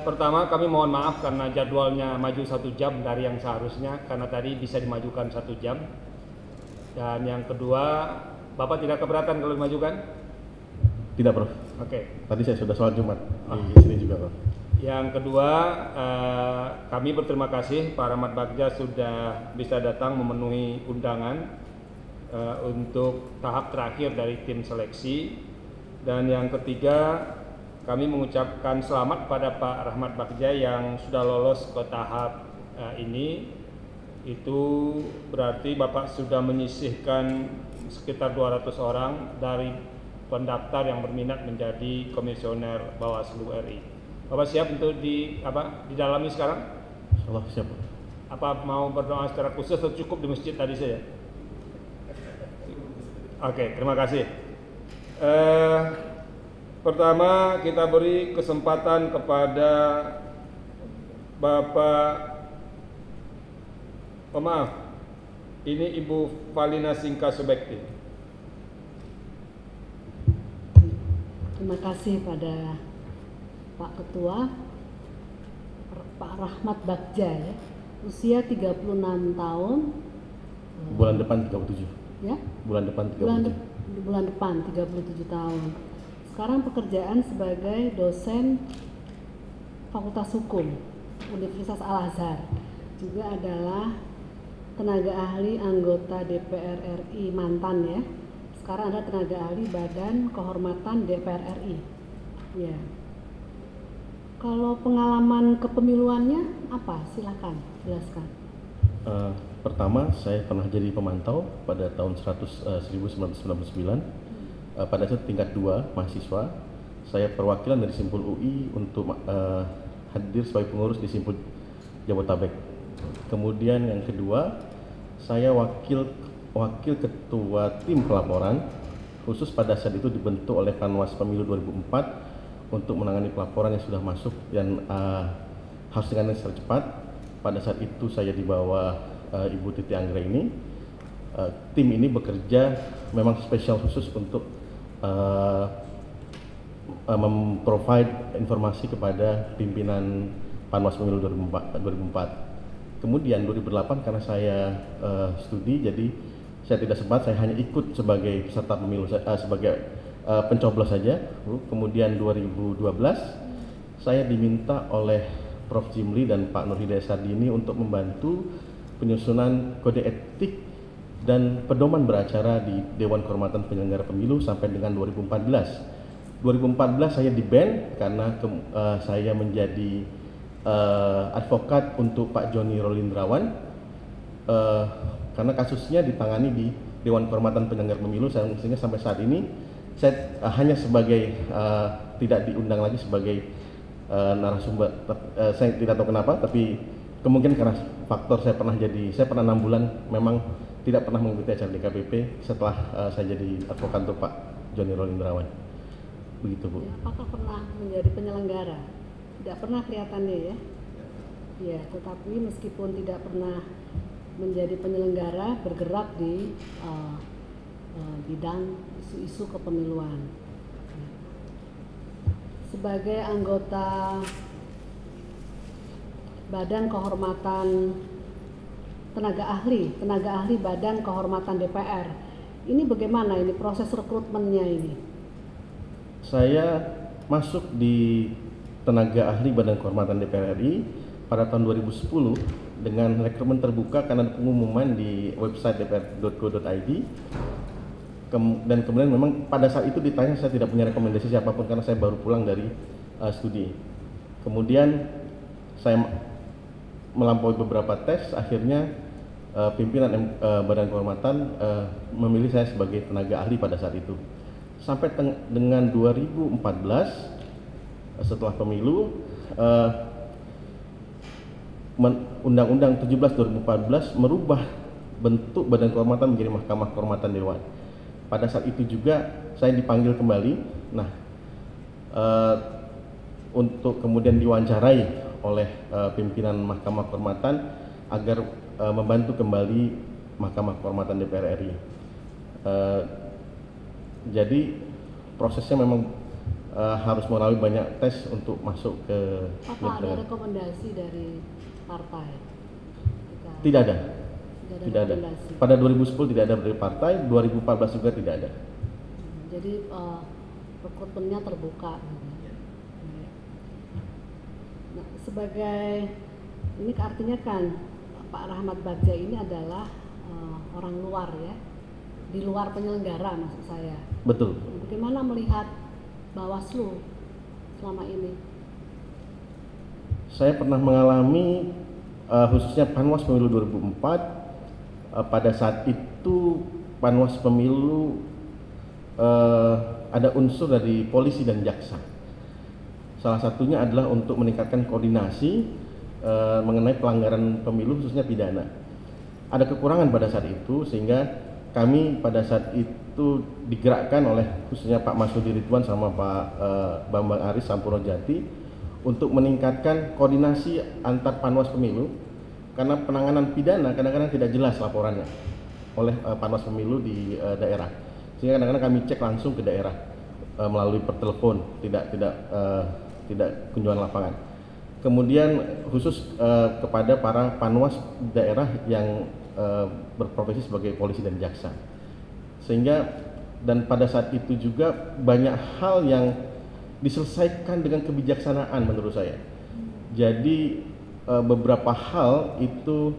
Pertama kami mohon maaf karena jadwalnya maju 1 jam dari yang seharusnya, karena tadi bisa dimajukan 1 jam. Dan yang kedua, Bapak tidak keberatan kalau dimajukan? Tidak, Prof. Oke. Tadi saya sudah sholat Jumat di sini juga, Prof. Yang kedua, kami berterima kasih Pak Rahmat Bagja sudah bisa datang memenuhi undangan untuk tahap terakhir dari tim seleksi. Dan yang ketiga, kami mengucapkan selamat pada Pak Rahmat Bagja yang sudah lolos ke tahap ini. Itu berarti Bapak sudah menyisihkan sekitar 200 orang dari pendaftar yang berminat menjadi komisioner Bawaslu RI. Bapak siap untuk didalami sekarang? Insyaallah siap. Apa mau berdoa secara khusus atau cukup di masjid tadi saja? Oke, terima kasih. Pertama kita beri kesempatan kepada Bapak, ini Ibu Valina Singka Subekti. Terima kasih pada Pak Ketua, Pak Rahmat Bagja ya. Usia 36 tahun. Bulan depan 37. Ya? Bulan depan 37. Bulan depan 37 tahun. Sekarang pekerjaan sebagai dosen Fakultas Hukum Universitas Al-Azhar. Juga adalah tenaga ahli anggota DPR RI mantan ya. Sekarang ada tenaga ahli Badan Kehormatan DPR RI. Ya. Kalau pengalaman kepemiluannya apa? Silakan jelaskan. Pertama, saya pernah jadi pemantau pada tahun 1999. Pada saat tingkat 2 mahasiswa, saya perwakilan dari Simpul UI untuk hadir sebagai pengurus di Simpul Jabotabek. Kemudian yang kedua, saya wakil ketua tim pelaporan khusus pada saat itu dibentuk oleh Panwas Pemilu 2004 untuk menangani pelaporan yang sudah masuk dan harus ditangani secara cepat. Pada saat itu saya di bawah Ibu Titi Anggraini. Tim ini bekerja memang spesial khusus untuk memprovide informasi kepada pimpinan Panwas Pemilu 2004. Kemudian 2008 karena saya studi, jadi saya tidak sempat, saya hanya ikut sebagai peserta pemilu, sebagai pencoblos saja. Kemudian 2012 saya diminta oleh Prof. Jimli dan Pak Nur Hidayat Sardini untuk membantu penyusunan kode etik dan pedoman beracara di Dewan Kehormatan Penyelenggara Pemilu sampai dengan 2014. 2014 saya di-ban karena saya menjadi advokat untuk Pak Joni Rolindrawan karena kasusnya ditangani di Dewan Kehormatan Penyelenggara Pemilu, sehingga sampai saat ini saya hanya sebagai tidak diundang lagi sebagai narasumber. Saya tidak tahu kenapa, tapi kemungkinan karena faktor saya pernah 6 bulan memang tidak pernah mengikuti acara DKPP setelah saya jadi advokat untuk Pak Joni Rolindrawan. Begitu, Bu. Ya, apakah pernah menjadi penyelenggara? Tidak pernah kelihatannya ya. Ya, tetapi meskipun tidak pernah menjadi penyelenggara, bergerak di bidang isu-isu kepemiluan. Sebagai anggota Badan Kehormatan tenaga ahli Badan Kehormatan DPR. Ini bagaimana ini proses rekrutmennya ini? Saya masuk di tenaga ahli Badan Kehormatan DPR RI pada tahun 2010 dengan rekrutmen terbuka karena ada pengumuman di website dpr.go.id. Dan kemudian memang pada saat itu ditanya, saya tidak punya rekomendasi siapapun karena saya baru pulang dari studi. Kemudian saya melampaui beberapa tes, akhirnya pimpinan Badan Kehormatan memilih saya sebagai tenaga ahli pada saat itu. Sampai dengan 2014 setelah pemilu, Undang-Undang 17/2014 merubah bentuk Badan Kehormatan menjadi Mahkamah Kehormatan Dewan. Pada saat itu juga saya dipanggil kembali, untuk kemudian diwawancarai oleh pimpinan Mahkamah Kehormatan agar membantu kembali Mahkamah Kehormatan DPR RI. Jadi prosesnya memang harus melalui banyak tes untuk masuk ke Apa ada rekomendasi dari partai? Tidak ada. Tidak ada. Pada 2010 tidak ada dari partai, 2014 juga tidak ada. Jadi rekrutmennya terbuka. Nah, sebagai ini artinya kan Pak Rahmat Bagja ini adalah orang luar ya, di luar penyelenggara maksud saya. Betul. Bagaimana melihat Bawaslu selama ini? Saya pernah mengalami khususnya Panwas Pemilu 2004. Pada saat itu Panwas Pemilu ada unsur dari polisi dan jaksa. Salah satunya adalah untuk meningkatkan koordinasi mengenai pelanggaran pemilu khususnya pidana. Ada kekurangan pada saat itu sehingga kami pada saat itu digerakkan oleh khususnya Pak Masudi Ridwan sama Pak Bambang Aris Sampurojati untuk meningkatkan koordinasi antar Panwas Pemilu, karena penanganan pidana kadang-kadang tidak jelas laporannya oleh Panwas Pemilu di daerah, sehingga kadang-kadang kami cek langsung ke daerah melalui pertelepon, tidak kunjungan lapangan. Kemudian khusus kepada para Panwas daerah yang berprofesi sebagai polisi dan jaksa, sehingga dan pada saat itu juga banyak hal yang diselesaikan dengan kebijaksanaan menurut saya. Jadi beberapa hal itu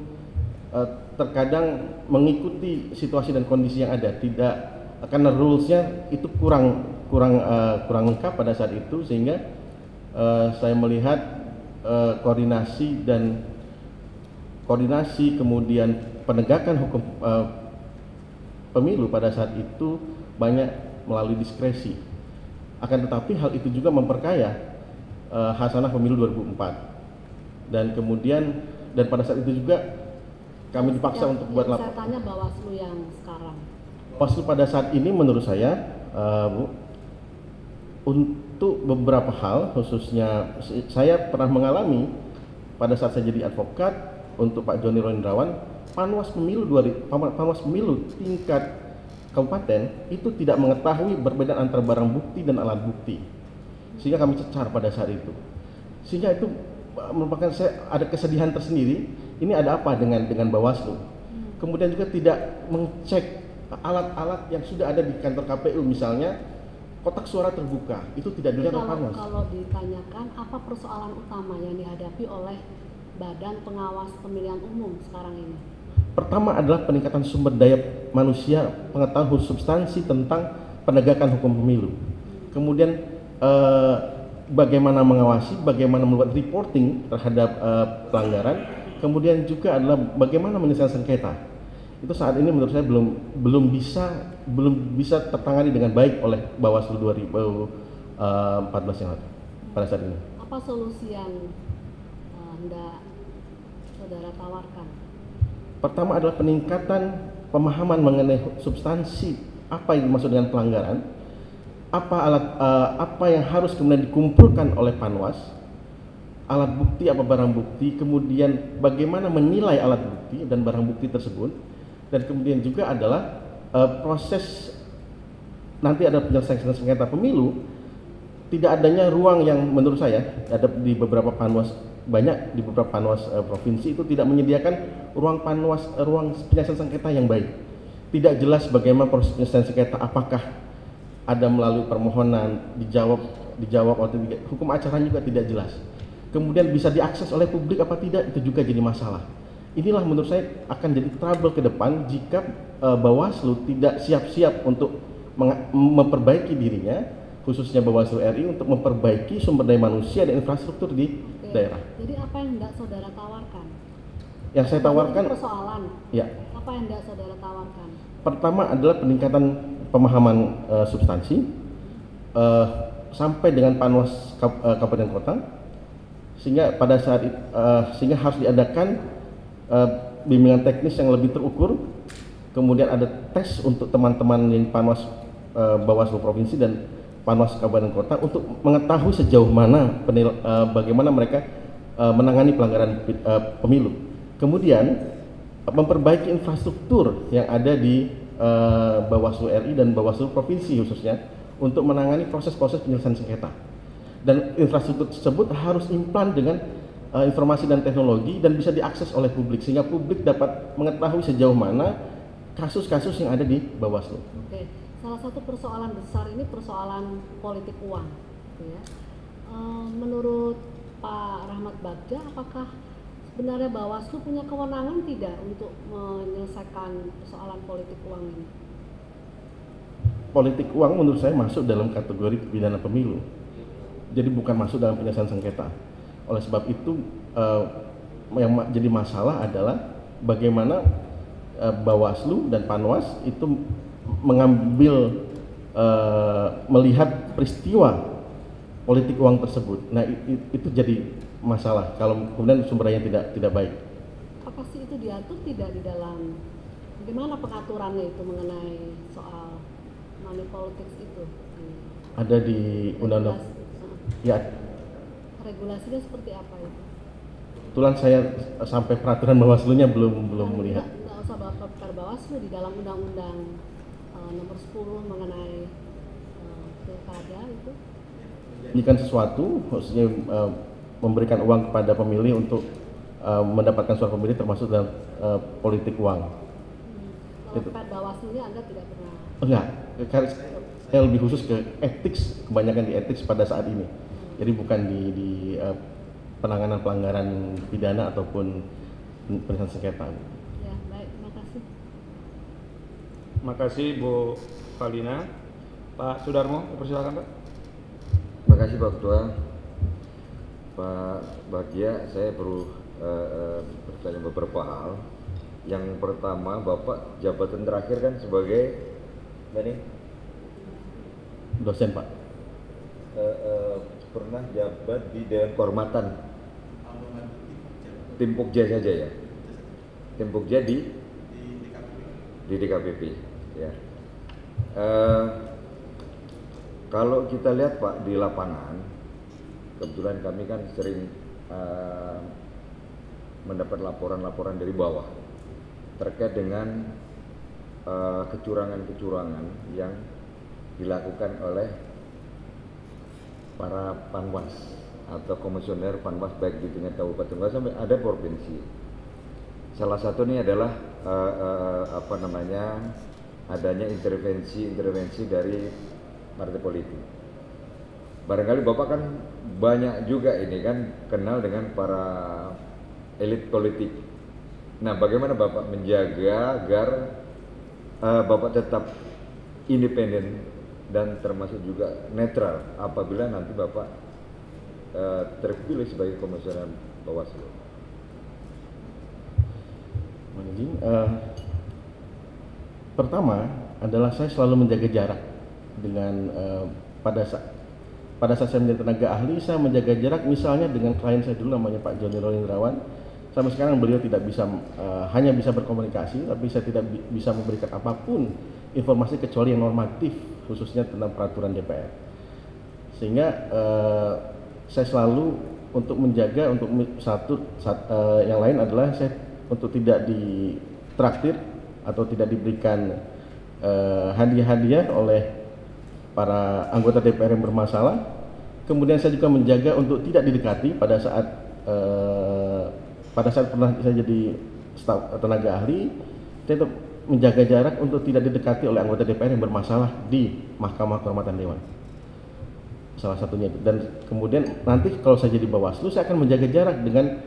terkadang mengikuti situasi dan kondisi yang ada, tidak karena rulesnya itu kurang lengkap pada saat itu, sehingga saya melihat koordinasi kemudian penegakan hukum pemilu pada saat itu banyak melalui diskresi. Akan tetapi hal itu juga memperkaya hasanah pemilu 2004. Dan kemudian pada saat itu juga kami dipaksa untuk buat laporan. Saya tanya Bawaslu yang sekarang. Bawaslu pada saat ini menurut saya Bu, untuk beberapa hal, khususnya saya pernah mengalami pada saat saya jadi advokat untuk Pak Joni Roendrawan, Panwas Pemilu tingkat kabupaten itu tidak mengetahui perbedaan antara barang bukti dan alat bukti, sehingga kami cecar pada saat itu. Sehingga itu merupakan saya ada kesedihan tersendiri. Ini ada apa dengan Bawaslu? Kemudian juga tidak mengecek alat-alat yang sudah ada di kantor KPU, misalnya kotak suara terbuka itu tidak dilihat oleh Panwas. Kalau ditanyakan apa persoalan utama yang dihadapi oleh Badan Pengawas Pemilihan Umum sekarang ini? Pertama adalah peningkatan sumber daya manusia, pengetahuan substansi tentang penegakan hukum pemilu. Kemudian bagaimana mengawasi, bagaimana membuat reporting terhadap pelanggaran. Kemudian juga adalah bagaimana menyelesaikan sengketa. Itu saat ini menurut saya belum bisa tertangani dengan baik oleh Bawaslu 2014 yang lalu pada saat ini. Apa solusi yang hendak saudara tawarkan? Pertama adalah peningkatan pemahaman mengenai substansi apa yang dimaksud dengan pelanggaran, apa yang harus kemudian dikumpulkan oleh Panwas, alat bukti apa barang bukti, kemudian bagaimana menilai alat bukti dan barang bukti tersebut, dan kemudian juga adalah proses nanti ada penyelesaian sengketa pemilu. Tidak adanya ruang yang menurut saya ada di beberapa Panwas, banyak di beberapa Panwas provinsi itu tidak menyediakan ruang penyelesaian sengketa yang baik. Tidak jelas bagaimana proses penyelesaian sengketa, apakah ada melalui permohonan, dijawab atau tidak. Hukum acara juga tidak jelas. Kemudian bisa diakses oleh publik apa tidak, itu juga jadi masalah. Inilah menurut saya akan jadi trouble ke depan jika Bawaslu tidak siap-siap untuk memperbaiki dirinya, khususnya Bawaslu RI untuk memperbaiki sumber daya manusia dan infrastruktur di daerah. Jadi apa yang hendak saudara tawarkan? Yang saya tawarkan persoalan. Ya. Apa yang hendak saudara tawarkan? Pertama adalah peningkatan pemahaman substansi sampai dengan Panwas kabupaten kota, sehingga pada saat sehingga harus diadakan bimbingan teknis yang lebih terukur. Kemudian ada tes untuk teman-teman yang Panwas Bawaslu provinsi dan Panwas kabupaten kota untuk mengetahui sejauh mana bagaimana mereka menangani pelanggaran pemilu. Kemudian memperbaiki infrastruktur yang ada di Bawaslu RI dan Bawaslu provinsi khususnya untuk menangani proses-proses penyelesaian sengketa. Dan infrastruktur tersebut harus implan dengan informasi dan teknologi dan bisa diakses oleh publik sehingga publik dapat mengetahui sejauh mana kasus-kasus yang ada di Bawaslu. Oke, salah satu persoalan besar ini persoalan politik uang, gitu ya. Menurut Pak Rahmat Bagja, apakah sebenarnya Bawaslu punya kewenangan tidak untuk menyelesaikan persoalan politik uang ini? Politik uang menurut saya masuk dalam kategori pidana pemilu. Jadi bukan masuk dalam penyelesaian sengketa. Oleh sebab itu yang jadi masalah adalah bagaimana Bawaslu dan Panwas itu mengambil melihat peristiwa politik uang tersebut. Nah itu jadi masalah kalau kemudian sumbernya tidak baik. Apa sih itu diatur tidak di dalam, bagaimana pengaturannya itu mengenai soal money politics itu? Ada di undang-undang. Ya. Regulasinya seperti apa itu? Kebetulan saya sampai peraturan Bawaslu-nya belum melihat. Nggak usah baper Bawaslu, di dalam undang-undang nomor 10 mengenai pilkada itu. Menjanjikan sesuatu, khususnya memberikan uang kepada pemilih untuk mendapatkan suara pemilih termasuk dalam politik uang. Kalau Bawaslu-nya Anda tidak pernah? Enggak, saya lebih khusus ke etik, kebanyakan di etik pada saat ini. Jadi bukan di penanganan pelanggaran pidana ataupun penyelesaian sengketa. Ya, baik, terima kasih. Terima kasih Bu Valina. Pak Sudarmo, persilakan Pak. Terima kasih Pak Ketua. Pak Bagja, saya perlu bertanya beberapa hal. Yang pertama, Bapak jabatan terakhir kan sebagai Dosen Pak. Pernah jabat di Dewan Kehormatan Tim Pokja saja ya? Tim Pokja di DKPP ya. Kalau kita lihat Pak di lapangan, kebetulan kami kan sering mendapat laporan-laporan dari bawah terkait dengan kecurangan-kecurangan yang dilakukan oleh para panwas atau komisioner panwas baik di tingkat kabupaten sampai ada provinsi. Salah satu ini adalah adanya intervensi dari partai politik. Barangkali Bapak kan banyak juga ini kan kenal dengan para elit politik. Nah, bagaimana Bapak menjaga agar Bapak tetap independen dan termasuk juga netral apabila nanti Bapak terpilih sebagai komisioner Bawaslu? Pertama adalah saya selalu menjaga jarak dengan pada saat saya menjadi tenaga ahli, saya menjaga jarak misalnya dengan klien saya dulu namanya Pak Joni Rolindrawan. Sampai sekarang beliau tidak bisa hanya bisa berkomunikasi, tapi saya tidak bisa memberikan apapun informasi kecuali yang normatif, khususnya tentang peraturan DPR. Sehingga saya selalu untuk menjaga untuk yang lain adalah saya untuk tidak ditraktir atau tidak diberikan hadiah-hadiah oleh para anggota DPR yang bermasalah. Kemudian saya juga menjaga untuk tidak didekati pada saat pernah saya jadi staf tenaga ahli, saya tetap menjaga jarak untuk tidak didekati oleh anggota DPR yang bermasalah di Mahkamah Kehormatan Dewan. Salah satunya itu. Dan kemudian nanti kalau saya jadi Bawaslu, saya akan menjaga jarak dengan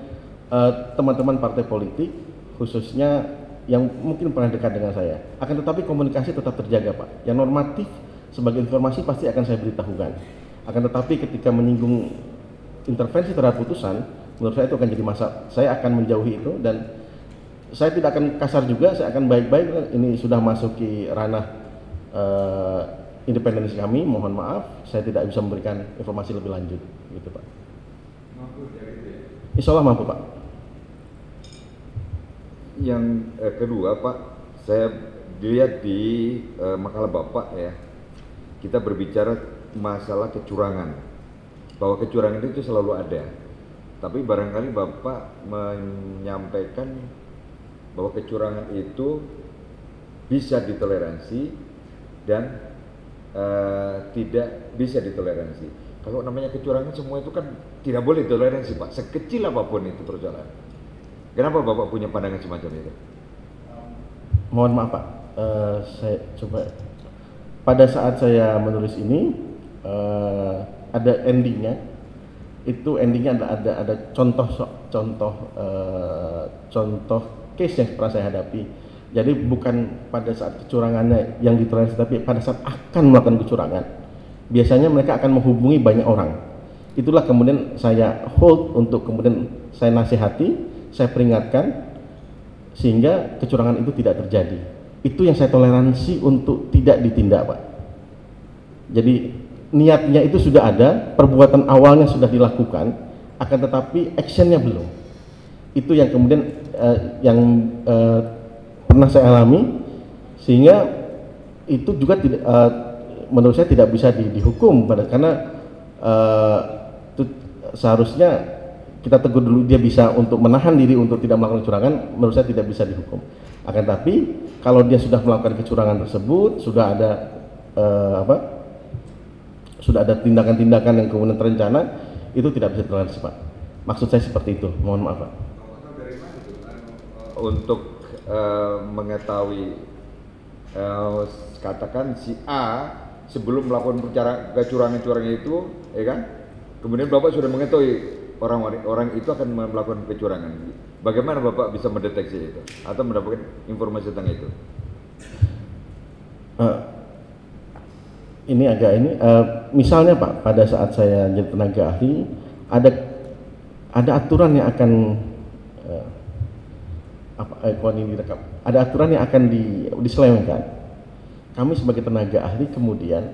teman-teman partai politik, khususnya yang mungkin pernah dekat dengan saya. Akan tetapi komunikasi tetap terjaga Pak. Yang normatif sebagai informasi pasti akan saya beritahukan. Akan tetapi ketika menyinggung intervensi terhadap putusan, menurut saya itu akan jadi masalah. Saya akan menjauhi itu dan saya tidak akan kasar juga, saya akan baik-baik. Ini sudah masuki ranah independensi kami, mohon maaf, saya tidak bisa memberikan informasi lebih lanjut, gitu Pak. Mampu ya gitu ya? Insya Allah mampu Pak. Yang kedua Pak, saya dilihat di makalah Bapak ya, kita berbicara masalah kecurangan, bahwa kecurangan itu selalu ada. Tapi barangkali Bapak menyampaikan bahwa kecurangan itu bisa ditoleransi dan tidak bisa ditoleransi. Kalau namanya kecurangan semua itu kan tidak boleh toleransi Pak, sekecil apapun itu persoalan. Kenapa Bapak punya pandangan semacam itu? Mohon maaf Pak, saya coba. Pada saat saya menulis ini ada endingnya. Itu endingnya ada contoh case yang pernah saya hadapi. Jadi bukan pada saat kecurangannya yang ditoleransi, tapi pada saat akan melakukan kecurangan. Biasanya mereka akan menghubungi banyak orang. Itulah kemudian saya hold untuk kemudian saya nasihati, saya peringatkan sehingga kecurangan itu tidak terjadi. Itu yang saya toleransi untuk tidak ditindak Pak. Jadi niatnya itu sudah ada, perbuatan awalnya sudah dilakukan, akan tetapi actionnya belum. Itu yang kemudian pernah saya alami, sehingga itu juga tidak, menurut saya tidak bisa dihukum, karena seharusnya kita tegur dulu dia bisa untuk menahan diri untuk tidak melakukan kecurangan. Menurut saya tidak bisa dihukum. Akan tapi kalau dia sudah melakukan kecurangan tersebut, sudah ada sudah ada tindakan-tindakan yang kemudian terencana, itu tidak bisa ditoleransi Pak. Maksud saya seperti itu. Mohon maaf Pak. Untuk mengetahui katakan si A sebelum melakukan kecurangan itu, ya kan? Kemudian Bapak sudah mengetahui orang itu akan melakukan kecurangan. Bagaimana Bapak bisa mendeteksi itu atau mendapatkan informasi tentang itu? Misalnya Pak, pada saat saya jadi tenaga ahli, ada aturan yang akan ada aturan yang akan diselewengkan. Kami sebagai tenaga ahli kemudian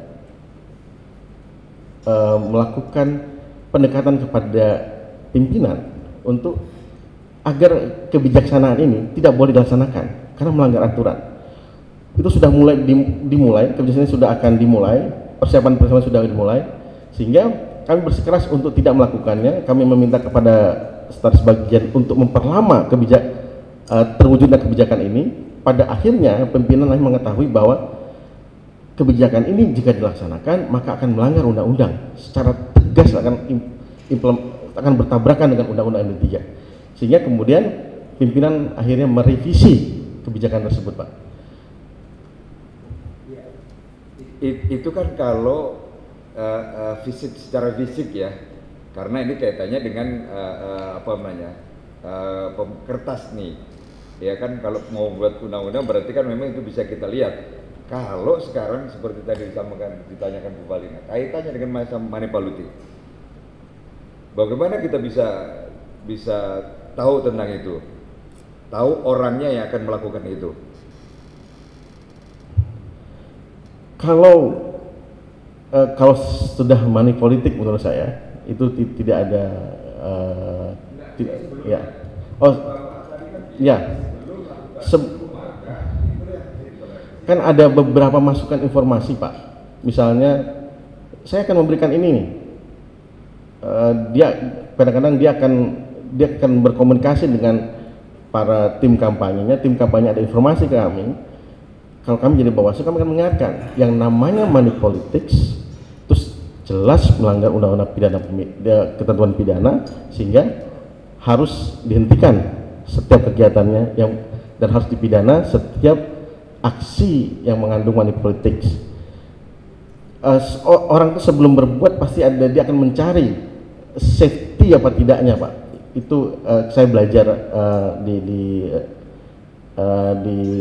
melakukan pendekatan kepada pimpinan untuk agar kebijaksanaan ini tidak boleh dilaksanakan karena melanggar aturan. Itu sudah mulai dimulai, kebijaksanaan sudah akan dimulai, persiapan sudah dimulai, sehingga kami bersikeras untuk tidak melakukannya. Kami meminta kepada staf sebagian untuk memperlama terwujudnya kebijakan ini. Pada akhirnya pimpinan mengetahui bahwa kebijakan ini jika dilaksanakan maka akan melanggar undang-undang, secara tegas akan bertabrakan dengan undang-undang MD3. Sehingga kemudian pimpinan akhirnya merevisi kebijakan tersebut Pak. Itu kan kalau secara fisik ya, karena ini kaitannya dengan kertas nih, ya kan. Kalau mau buat undang-undang berarti kan memang itu bisa kita lihat. Kalau sekarang seperti tadi ditanyakan Bu Valina, kaitannya dengan masa money politik, bagaimana kita bisa tahu tentang itu, tahu orangnya yang akan melakukan itu? Kalau sudah money politik menurut saya itu tidak ada kan ada beberapa masukan informasi Pak. Misalnya saya akan memberikan ini nih, dia kadang-kadang dia akan berkomunikasi dengan para tim kampanyenya. Tim kampanye ada informasi ke kami. Kalau kami jadi Bawaslu, kami akan mengingatkan yang namanya money politics terus jelas melanggar undang-undang ketentuan pidana, sehingga harus dihentikan setiap kegiatannya dan harus dipidana setiap aksi yang mengandung money politics. Orang itu sebelum berbuat pasti dia akan mencari safety apa tidaknya Pak. Itu saya belajar di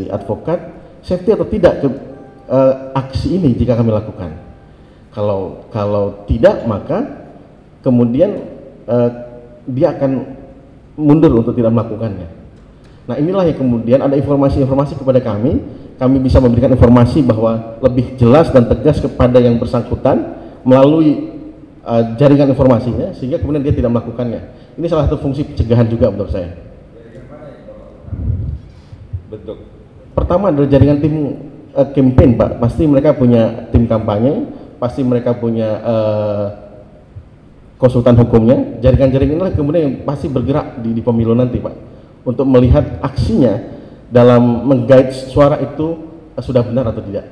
advokat, safety atau tidak aksi ini jika kami lakukan. Kalau tidak, maka kemudian dia akan mundur untuk tidak melakukannya. Nah inilah yang kemudian ada informasi-informasi kepada kami bisa memberikan informasi bahwa lebih jelas dan tegas kepada yang bersangkutan melalui jaringan informasinya, sehingga kemudian dia tidak melakukannya. Ini salah satu fungsi pencegahan juga menurut saya. Bentuk pertama adalah jaringan tim campaign Pak. Pasti mereka punya tim kampanye, pasti mereka punya konsultan hukumnya. Jaringan-jaringan inilah kemudian yang pasti bergerak di pemilu nanti Pak, untuk melihat aksinya dalam menggait suara itu sudah benar atau tidak.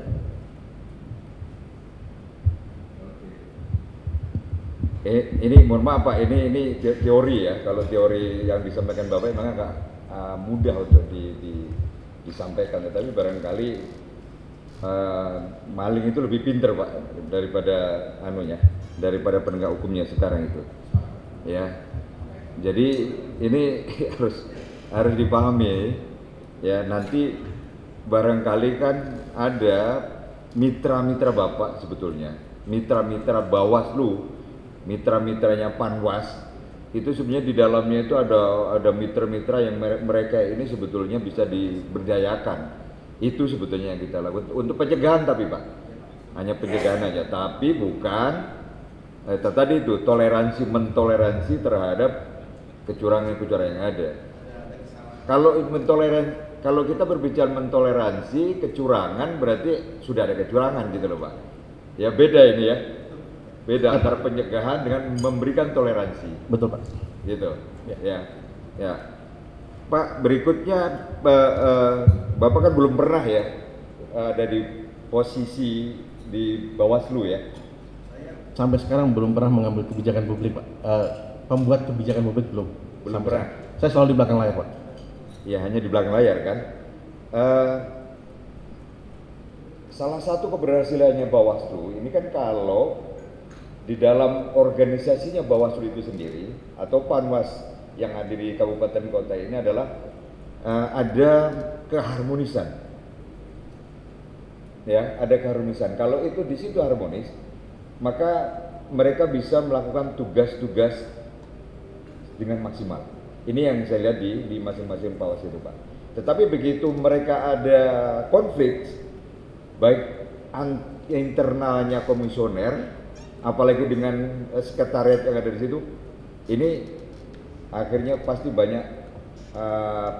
Ini mohon maaf Pak, ini teori ya. Kalau teori yang disampaikan Bapak memang agak mudah untuk disampaikan, tetapi barangkali maling itu lebih pinter Pak daripada penegak hukumnya sekarang itu. Ya. Jadi ini harus dipahami ya. Nanti barangkali kan ada mitra-mitra Bapak sebetulnya, mitra-mitra Bawaslu, mitra-mitranya Panwas itu sebenarnya di dalamnya itu ada mitra-mitra yang mereka ini sebetulnya bisa diberdayakan. Itu sebetulnya yang kita lakukan untuk pencegahan, tapi Pak hanya pencegahan aja, tapi bukan tadi itu mentoleransi terhadap kecurangan-kecurangan yang ada. Kalau kita berbicara mentoleransi kecurangan berarti sudah ada kecurangan gitu loh Pak. Ya beda ini ya. Beda antara pencegahan dengan memberikan toleransi. Betul Pak. Gitu. Ya. Pak, berikutnya Bapak kan belum pernah ya ada di posisi di Bawaslu ya. Sampai sekarang belum pernah mengambil kebijakan publik Pak. Pembuat kebijakan publik belum pernah. Saya selalu di belakang layar Pak. Ya, hanya di belakang layar kan. Salah satu keberhasilannya Bawaslu ini kan kalau di dalam organisasinya Bawaslu itu sendiri atau Panwas yang ada di kabupaten kota ini adalah ada keharmonisan. Ya, ada keharmonisan. Kalau itu di situ harmonis, maka mereka bisa melakukan tugas-tugas dengan maksimal. Ini yang saya lihat di masing-masing Panwas itu Pak. Tetapi begitu mereka ada konflik, baik internalnya komisioner, apalagi dengan sekretariat yang ada di situ, ini akhirnya pasti banyak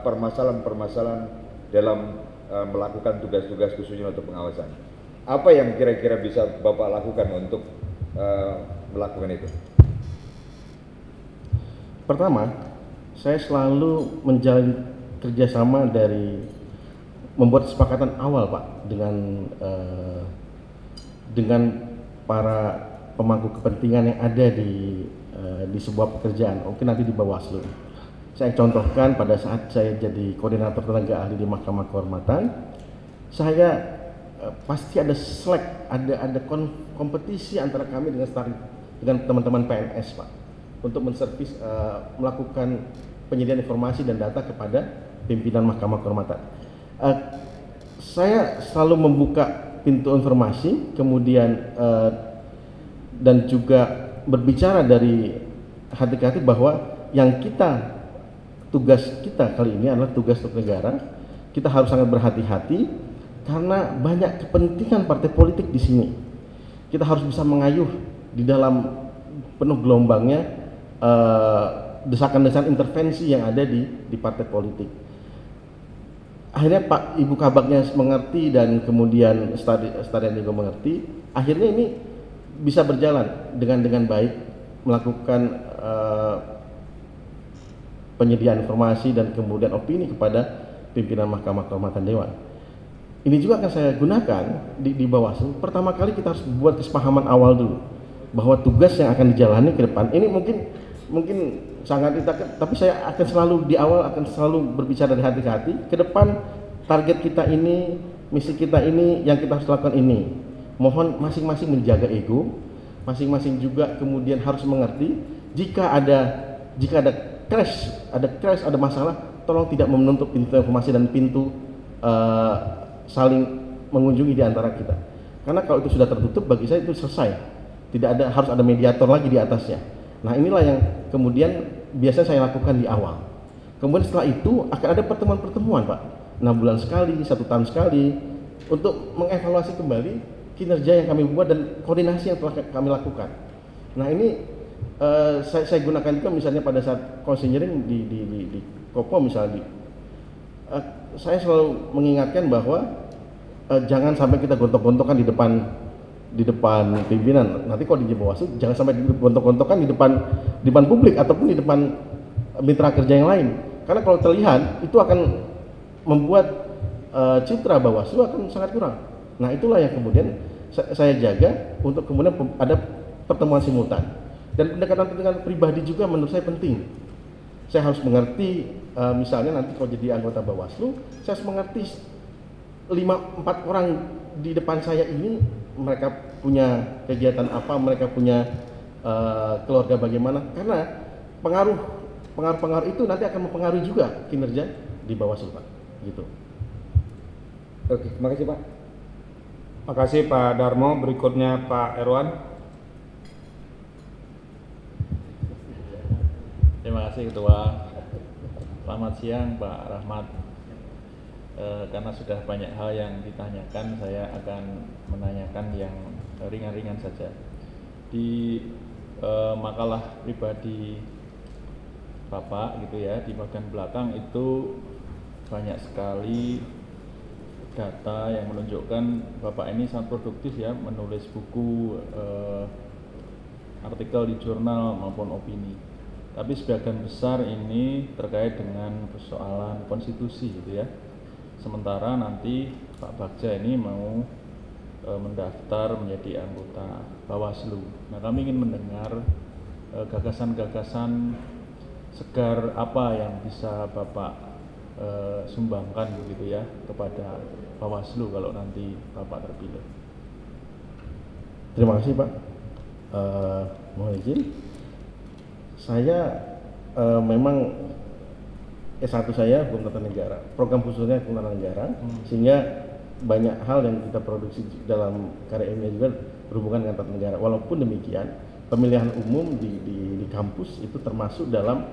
permasalahan-permasalahan dalam melakukan tugas-tugas khususnya untuk pengawasan. Apa yang kira-kira bisa Bapak lakukan untuk melakukan itu? Pertama, saya selalu menjalin kerjasama dari membuat kesepakatan awal Pak dengan para pemangku kepentingan yang ada di sebuah pekerjaan, mungkin nanti di Bawaslu. Saya contohkan pada saat saya jadi koordinator tenaga ahli di Mahkamah Kehormatan, saya pasti ada selek, ada kompetisi antara kami dengan teman-teman PNS Pak, untuk menservis melakukan penyediaan informasi dan data kepada pimpinan Mahkamah Kehormatan. Saya selalu membuka pintu informasi, kemudian dan juga berbicara dari hati ke hati bahwa tugas kita kali ini adalah tugas untuk negara. Kita harus sangat berhati-hati karena banyak kepentingan partai politik di sini. Kita harus bisa mengayuh di dalam penuh gelombangnya desakan-desakan intervensi yang ada di partai politik. Akhirnya Pak Ibu Kabaknya mengerti dan kemudian Stadion juga mengerti. Akhirnya ini bisa berjalan dengan baik, melakukan penyediaan informasi dan kemudian opini kepada pimpinan Mahkamah Kehormatan Dewan. Ini juga akan saya gunakan di Bawaslu. Pertama kali kita harus buat kesepahaman awal dulu bahwa tugas yang akan dijalani ke depan ini mungkin sangat ditakat, tapi saya akan selalu di awal akan selalu berbicara dari hati ke hati. Ke depan target kita ini, misi kita ini, yang kita harus lakukan ini. Mohon masing-masing menjaga ego, masing-masing juga kemudian harus mengerti jika ada crash, ada masalah, tolong tidak menutup pintu informasi dan pintu saling mengunjungi di antara kita. Karena kalau itu sudah tertutup, bagi saya itu selesai. Harus ada mediator lagi di atasnya. Nah, inilah yang kemudian biasanya saya lakukan di awal. Kemudian setelah itu akan ada pertemuan-pertemuan Pak, 6 bulan sekali, 1 tahun sekali, untuk mengevaluasi kembali kinerja yang kami buat dan koordinasi yang telah kami lakukan. Nah, ini saya gunakan juga misalnya pada saat consenering di Kopo misalnya. Saya selalu mengingatkan bahwa jangan sampai kita gontok-gontokan di depan pimpinan. Nanti kalau di Bawaslu jangan sampai gontok-gontokan di depan publik ataupun di depan mitra kerja yang lain. Karena kalau terlihat itu akan membuat citra Bawaslu akan sangat kurang. Nah, itulah yang kemudian saya jaga untuk kemudian ada pertemuan simultan. Dan pendekatan pribadi juga menurut saya penting. Saya harus mengerti, misalnya nanti kalau jadi anggota Bawaslu, saya harus mengerti 4 orang di depan saya ini mereka punya kegiatan apa, mereka punya keluarga bagaimana, karena pengaruh itu nanti akan mempengaruhi juga kinerja di Bawaslu, Pak. Gitu. Oke, makasih Pak. Makasih Pak Darmo. Berikutnya Pak Erwan. Terima kasih Ketua. Selamat siang Pak Rahmat. Karena sudah banyak hal yang ditanyakan, saya akan menanyakan yang ringan-ringan saja. Di makalah pribadi Bapak gitu ya, di bagian belakang itu banyak sekali data yang menunjukkan Bapak ini sangat produktif ya, menulis buku, artikel di jurnal maupun opini. Tapi sebagian besar ini terkait dengan persoalan konstitusi gitu ya. Sementara nanti Pak Bagja ini mau mendaftar menjadi anggota Bawaslu. Nah, kami ingin mendengar gagasan-gagasan segar apa yang bisa Bapak sumbangkan begitu ya kepada Bawaslu kalau nanti Bapak terpilih. Terima kasih Pak. Mohon izin. Saya memang S1 saya hukum tata negara, program khususnya hukum tata negara, sehingga banyak hal yang kita produksi dalam karya ilmiah juga berhubungan dengan tata negara. Walaupun demikian, pemilihan umum di kampus itu termasuk dalam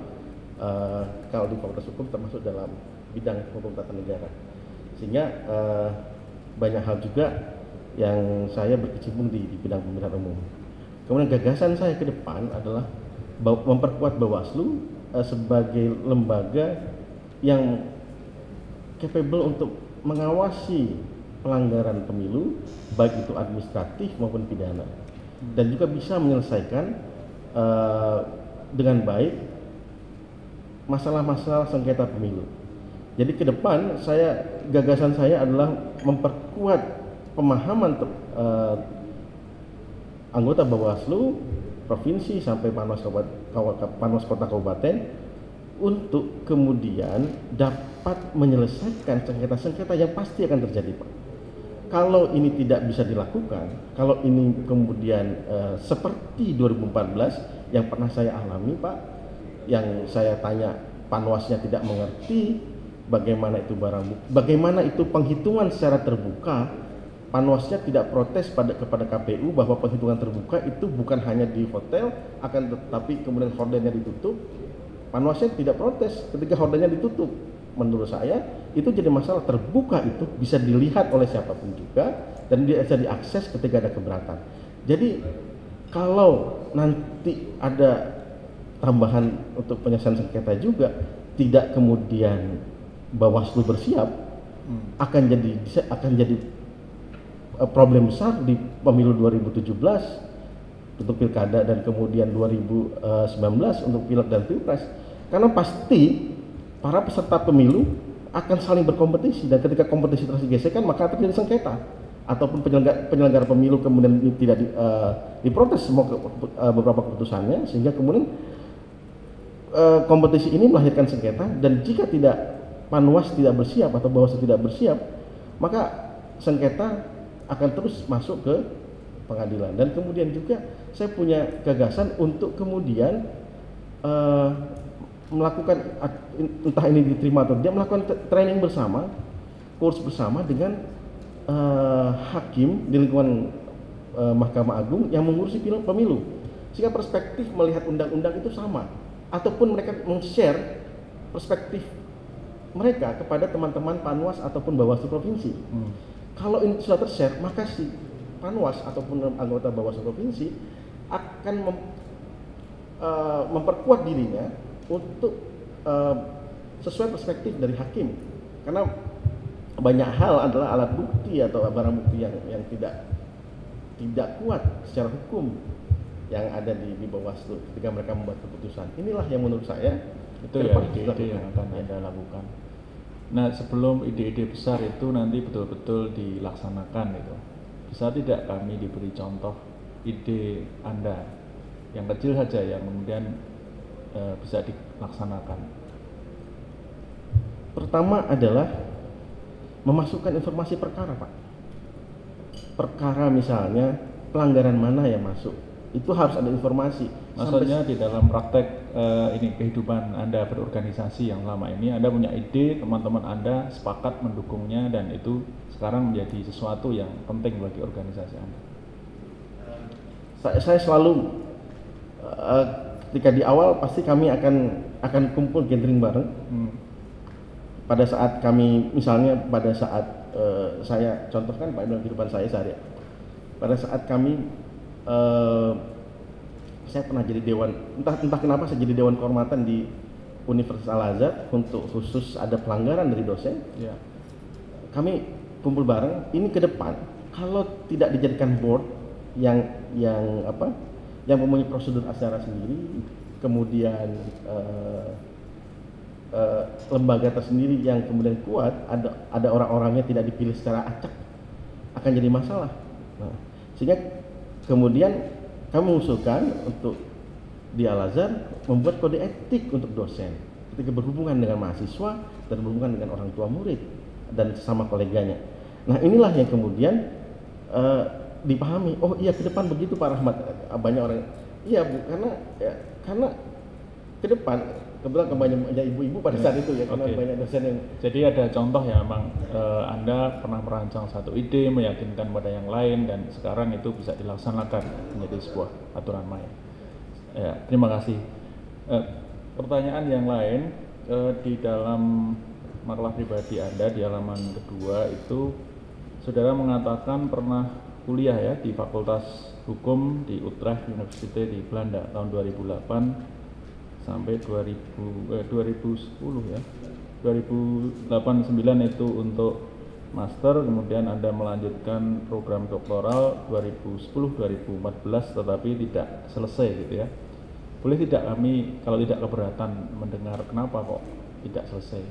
kalau di Fakultas Hukum termasuk dalam bidang hukum tata negara. Sehingga banyak hal juga yang saya berkecimpung di bidang pemilihan umum. Kemudian gagasan saya ke depan adalah memperkuat Bawaslu sebagai lembaga yang capable untuk mengawasi pelanggaran pemilu, baik itu administratif maupun pidana, dan juga bisa menyelesaikan dengan baik masalah-masalah sengketa pemilu. Jadi ke depan gagasan saya adalah memperkuat pemahaman anggota Bawaslu provinsi sampai Panwas Kota Kabupaten untuk kemudian dapat menyelesaikan sengketa-sengketa yang pasti akan terjadi, Pak. Kalau ini tidak bisa dilakukan, kalau ini kemudian seperti 2014 yang pernah saya alami, Pak, yang saya tanya Panwasnya tidak mengerti bagaimana itu penghitungan secara terbuka, Panwasnya tidak protes kepada KPU bahwa penghitungan terbuka itu bukan hanya di hotel, akan tetapi kemudian hordennya ditutup. Panwasnya tidak protes ketika hordennya ditutup. Menurut saya itu jadi masalah. Terbuka itu bisa dilihat oleh siapapun juga dan bisa diakses ketika ada keberatan. Jadi kalau nanti ada tambahan untuk penyelesaian sengketa juga, tidak kemudian Bawaslu bersiap, akan jadi problem besar di pemilu 2017 untuk pilkada dan kemudian 2019 untuk pilek dan pilpres, karena pasti para peserta pemilu akan saling berkompetisi, dan ketika kompetisi tergesekan maka terjadi sengketa ataupun penyelenggara pemilu kemudian tidak diprotes semua beberapa keputusannya, sehingga kemudian kompetisi ini melahirkan sengketa. Dan jika tidak Panwas tidak bersiap atau Bawaslu tidak bersiap, maka sengketa akan terus masuk ke pengadilan. Dan kemudian juga saya punya gagasan untuk kemudian melakukan, entah ini diterima atau tidak, melakukan training bersama, kurs bersama dengan hakim di lingkungan Mahkamah Agung yang mengurusi pemilu, sehingga perspektif melihat undang-undang itu sama, ataupun mereka men-share perspektif mereka kepada teman-teman Panwas ataupun Bawaslu provinsi. Kalau ini sudah ter-share, maka si Panwas ataupun anggota Bawaslu provinsi akan memperkuat dirinya untuk sesuai perspektif dari hakim, karena banyak hal adalah alat bukti atau barang bukti yang tidak kuat secara hukum yang ada di Bawaslu ketika mereka membuat keputusan. Inilah yang menurut saya itu ya ide-ide yang akan Anda lakukan. Nah, sebelum ide-ide besar itu nanti betul-betul dilaksanakan itu, bisa tidak kami diberi contoh ide Anda yang kecil saja yang kemudian bisa dilaksanakan? Pertama adalah memasukkan informasi perkara, Pak. Perkara misalnya pelanggaran mana yang masuk, itu harus ada informasi. Maksudnya di dalam praktek ini kehidupan Anda berorganisasi yang lama ini, Anda punya ide, teman-teman Anda sepakat mendukungnya dan itu sekarang menjadi sesuatu yang penting bagi organisasi Anda. Saya selalu ketika di awal pasti kami akan kumpul gathering bareng. Pada saat kami misalnya pada saat saya contohkan Pak dalam kehidupan saya sehari, pada saat kami saya pernah jadi dewan, entah kenapa saya jadi dewan kehormatan di Universitas Al-Azhar untuk khusus ada pelanggaran dari dosen. Ya. Kami kumpul bareng. Ini ke depan kalau tidak dijadikan board yang mempunyai prosedur acara sendiri, kemudian lembaga tersendiri yang kemudian kuat, ada orang-orangnya tidak dipilih secara acak, akan jadi masalah. Nah, sehingga kemudian kami mengusulkan untuk di Al-Azhar membuat kode etik untuk dosen ketika berhubungan dengan mahasiswa dan berhubungan dengan orang tua murid dan sesama koleganya. Nah, inilah yang kemudian dipahami. Oh iya, ke depan begitu Pak Rahmat. Banyak orang, iya Bu, karena ke depan kebetulan banyak ibu-ibu pada saat itu ya, karena banyak dosen yang. Jadi ada contoh ya, memang Anda pernah merancang satu ide, meyakinkan pada yang lain, dan sekarang itu bisa dilaksanakan menjadi sebuah aturan main. Ya, terima kasih. Pertanyaan yang lain, di dalam makalah pribadi Anda di halaman kedua itu, saudara mengatakan pernah kuliah ya di Fakultas Hukum di Utrecht University di Belanda tahun 2008 sampai 2010 ya. 2008-9 itu untuk master, kemudian Anda melanjutkan program doktoral 2010-2014 tetapi tidak selesai gitu ya. Boleh tidak kami kalau tidak keberatan mendengar kenapa kok tidak selesai?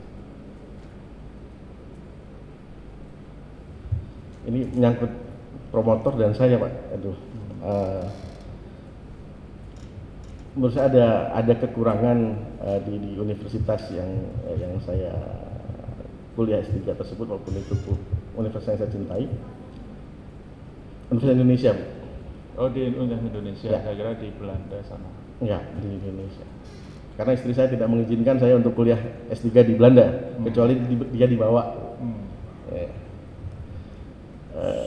Ini menyangkut promotor dan saya Pak. Aduh. Menurut saya ada kekurangan di universitas yang saya kuliah S3 tersebut, walaupun itu universitas yang saya cintai. Universitas Indonesia. Oh, di Universitas Indonesia, ya. Saya kira di Belanda sana. Enggak, di Indonesia. Karena istri saya tidak mengizinkan saya untuk kuliah S3 di Belanda, kecuali dia dibawa. Ya.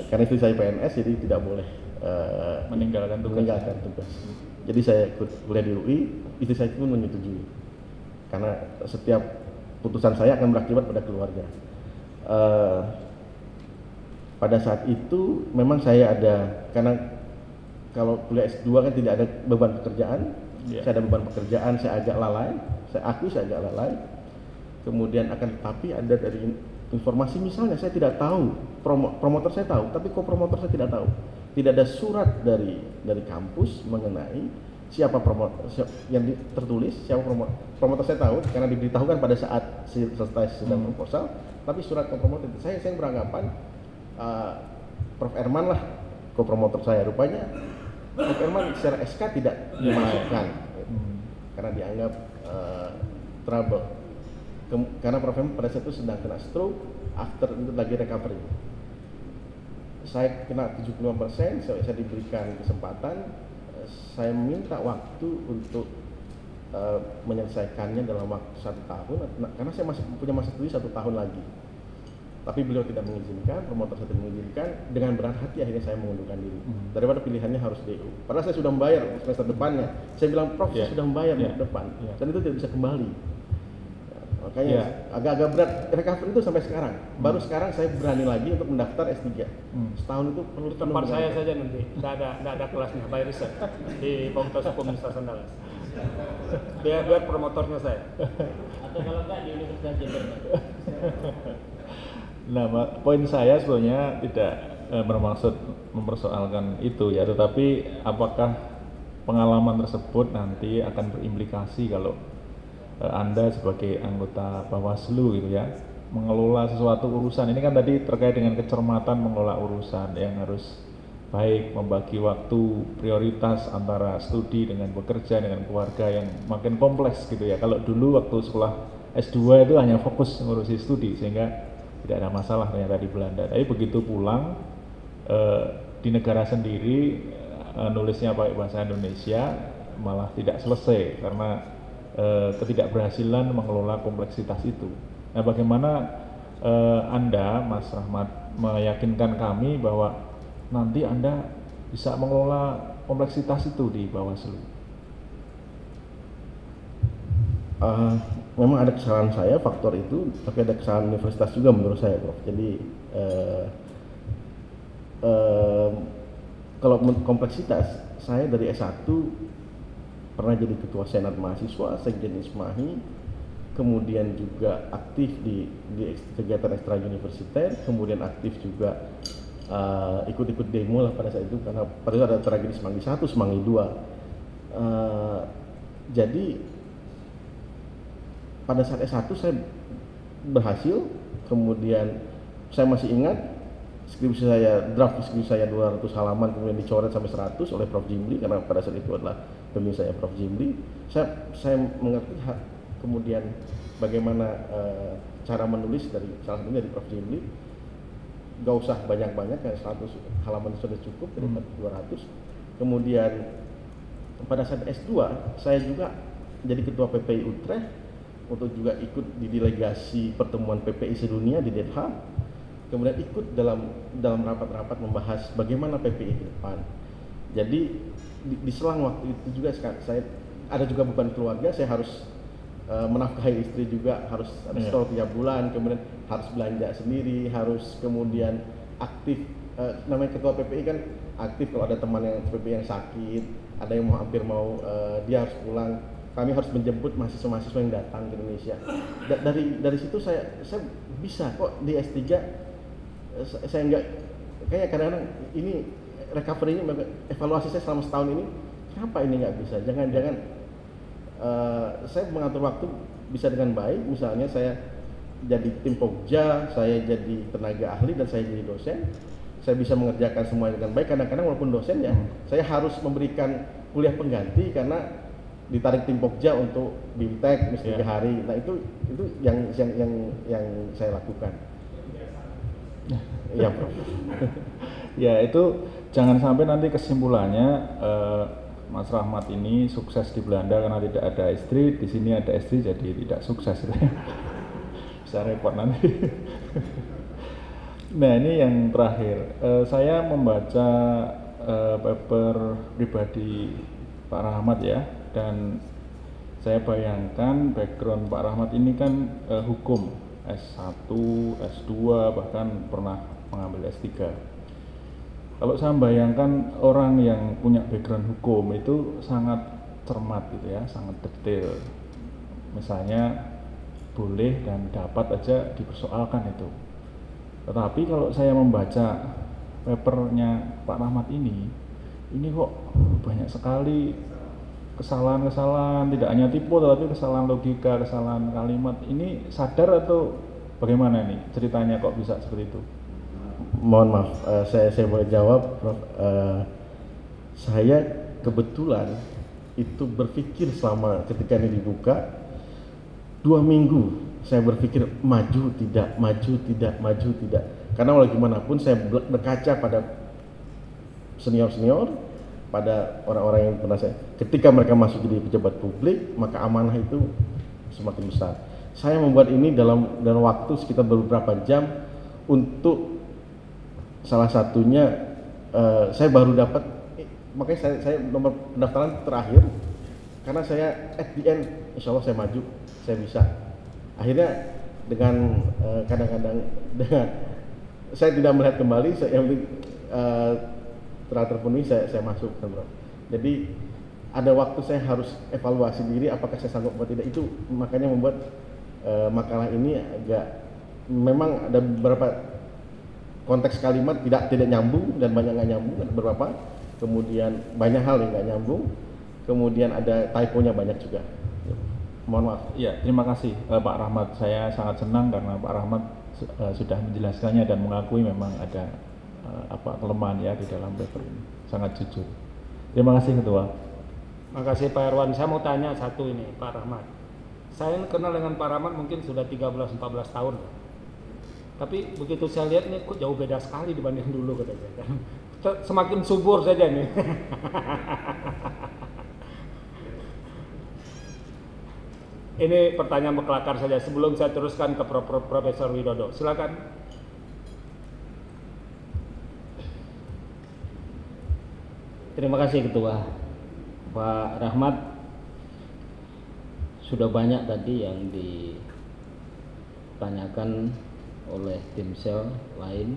Karena istri saya PNS, jadi tidak boleh meninggalkan tugas. Jadi saya ikut kuliah di UI, istri saya pun menyetujui. Karena setiap putusan saya akan berakibat pada keluarga. Pada saat itu memang saya ada, karena kalau kuliah S2 kan tidak ada beban pekerjaan. Saya ada beban pekerjaan, saya agak lalai. Saya akui saya agak lalai. Kemudian tapi ada dari informasi, misalnya saya tidak tahu, promotor saya tahu, tapi kopromotor saya tidak tahu. Tidak ada surat dari kampus mengenai siapa promotor yang tertulis, siapa promotor saya tahu karena diberitahukan pada saat selesai sidang proposal, tapi surat kopromotor saya beranggapan Prof. Erman lah kopromotor saya. Rupanya Prof. Erman secara SK tidak dimasukkan karena dianggap trouble. Karena Prof. Erman pada saat itu sedang kena stroke, after itu lagi recovery. Saya kena 75%, saya diberikan kesempatan, saya minta waktu untuk menyelesaikannya dalam waktu 1 tahun, karena saya masih punya masa studi 1 tahun lagi. Tapi beliau tidak mengizinkan, promotor saya tidak mengizinkan. Dengan berat hati akhirnya saya mengundurkan diri. Daripada pilihannya harus DU. Padahal saya sudah membayar semester depannya. Saya bilang, Prof, saya sudah membayar depan, dan itu tidak bisa kembali. Makanya agak-agak berat recovery itu sampai sekarang. Baru sekarang saya berani lagi untuk mendaftar S3. Setahun itu perlu tempat saya saja nanti. Tidak ada kelasnya, by riset di Fakultas Hukum Universitas Andalas. Biar promotornya saya. Atau kalau enggak di Universitas Jember. Nah, poin saya sebenarnya tidak bermaksud mempersoalkan itu ya, tetapi apakah pengalaman tersebut nanti akan berimplikasi kalau Anda sebagai anggota Bawaslu gitu ya, mengelola sesuatu urusan ini kan tadi terkait dengan kecermatan mengelola urusan yang harus baik membagi waktu prioritas antara studi dengan bekerja dengan keluarga yang makin kompleks gitu ya. Kalau dulu waktu sekolah S2 itu hanya fokus ngurusi studi sehingga tidak ada masalah ternyata di Belanda. Tapi begitu pulang di negara sendiri nulisnya pakai bahasa Indonesia malah tidak selesai karena ketidakberhasilan mengelola kompleksitas itu. Nah, bagaimana Anda, Mas Rahmat, meyakinkan kami bahwa nanti Anda bisa mengelola kompleksitas itu di Bawaslu? Memang ada kesalahan saya faktor itu, tapi ada kesalahan universitas juga menurut saya, Prof. Jadi kalau kompleksitas, saya dari S1 pernah jadi ketua senat mahasiswa, sekjen Ismahi, kemudian juga aktif di kegiatan ekstra universiter, kemudian aktif juga ikut-ikut demo lah pada saat itu, karena pada itu ada tragedi Semanggi 1, Semanggi 2. Jadi pada saat S1 saya berhasil, kemudian saya masih ingat draft skripsi saya 200 halaman kemudian dicoret sampai 100 oleh Prof. Jimli, karena pada saat itu adalah demi saya Prof. Jimli. Saya mengerti kemudian bagaimana cara menulis dari salah satunya dari Prof. Jimli. Gak usah banyak-banyak, kayak 100 halaman sudah cukup daripada 200. Kemudian pada saat S2 saya juga jadi ketua PPI Utrecht untuk juga ikut di delegasi pertemuan PPI sedunia di Den Haag. Kemudian ikut dalam rapat-rapat membahas bagaimana PPI ke depan. Jadi di selang waktu itu juga saya ada juga beban keluarga, saya harus menafkahi istri juga, harus ada store tiap bulan, kemudian harus belanja sendiri, harus kemudian aktif, namanya ketua PPI kan aktif kalau ada teman yang PPI yang sakit, ada yang hampir mau dia harus pulang, kami harus menjemput mahasiswa-mahasiswa yang datang ke Indonesia. Dari situ saya bisa kok di S3, saya enggak, kayaknya kadang-kadang ini recovery ini, evaluasi saya selama setahun ini, kenapa ini nggak bisa, jangan-jangan saya mengatur waktu bisa dengan baik. Misalnya saya jadi tim Pokja, saya jadi tenaga ahli, dan saya jadi dosen, saya bisa mengerjakan semuanya dengan baik. Kadang-kadang walaupun dosen ya, saya harus memberikan kuliah pengganti karena ditarik tim Pokja untuk BIMTEK misalnya 3 hari. Nah itu yang saya lakukan. Iya, Prof. Ya, itu jangan sampai nanti kesimpulannya Mas Rahmat ini sukses di Belanda karena tidak ada istri, di sini ada istri jadi tidak sukses. Bisa repot nanti. Nah, ini yang terakhir. Saya membaca paper pribadi Pak Rahmat ya, dan saya bayangkan background Pak Rahmat ini kan hukum, S1, S2, bahkan pernah mengambil S3. Kalau saya bayangkan orang yang punya background hukum itu sangat cermat gitu ya, sangat detail. Misalnya boleh dan dapat aja dipersoalkan itu. Tetapi kalau saya membaca papernya Pak Rahmat ini kok banyak sekali kesalahan-kesalahan, tidak hanya tipe tetapi kesalahan logika, kesalahan kalimat. Ini sadar atau bagaimana nih ceritanya kok bisa seperti itu? Mohon maaf, saya boleh jawab, Prof. Saya kebetulan itu berpikir selama ketika ini dibuka 2 minggu saya berpikir maju tidak, karena bagaimanapun saya berkaca pada senior pada orang-orang yang pernah saya, ketika mereka masuk jadi pejabat publik maka amanah itu semakin besar. Saya membuat ini dalam waktu sekitar beberapa jam. Untuk salah satunya saya baru dapat, makanya saya nomor pendaftaran terakhir karena saya at the end insya Allah saya maju, saya bisa. Akhirnya dengan kadang-kadang dengan saya tidak melihat kembali, yang penting telah terpenuhi, saya masuk, bro. Jadi ada waktu saya harus evaluasi diri apakah saya sanggup atau tidak. Itu makanya membuat makalah ini agak, memang ada beberapa konteks kalimat tidak nyambung dan banyak nggak nyambung, ada beberapa, kemudian banyak hal yang nggak nyambung, kemudian ada typo-nya banyak juga. Mohon maaf. Ya, terima kasih Pak Rahmat. Saya sangat senang karena Pak Rahmat sudah menjelaskannya dan mengakui memang ada kelemahan ya di dalam paper ini. Sangat jujur. Terima kasih Ketua. Makasih Pak Irwan. Saya mau tanya satu ini Pak Rahmat. Saya kenal dengan Pak Rahmat mungkin sudah 13-14 tahun. Tapi begitu saya lihat ini kok jauh beda sekali dibanding dulu katanya. Semakin subur saja nih. Ini pertanyaan berkelakar saja sebelum saya teruskan ke Profesor Widodo. Silakan. Terima kasih Ketua. Pak Rahmat, sudah banyak tadi yang ditanyakan oleh tim sel lain.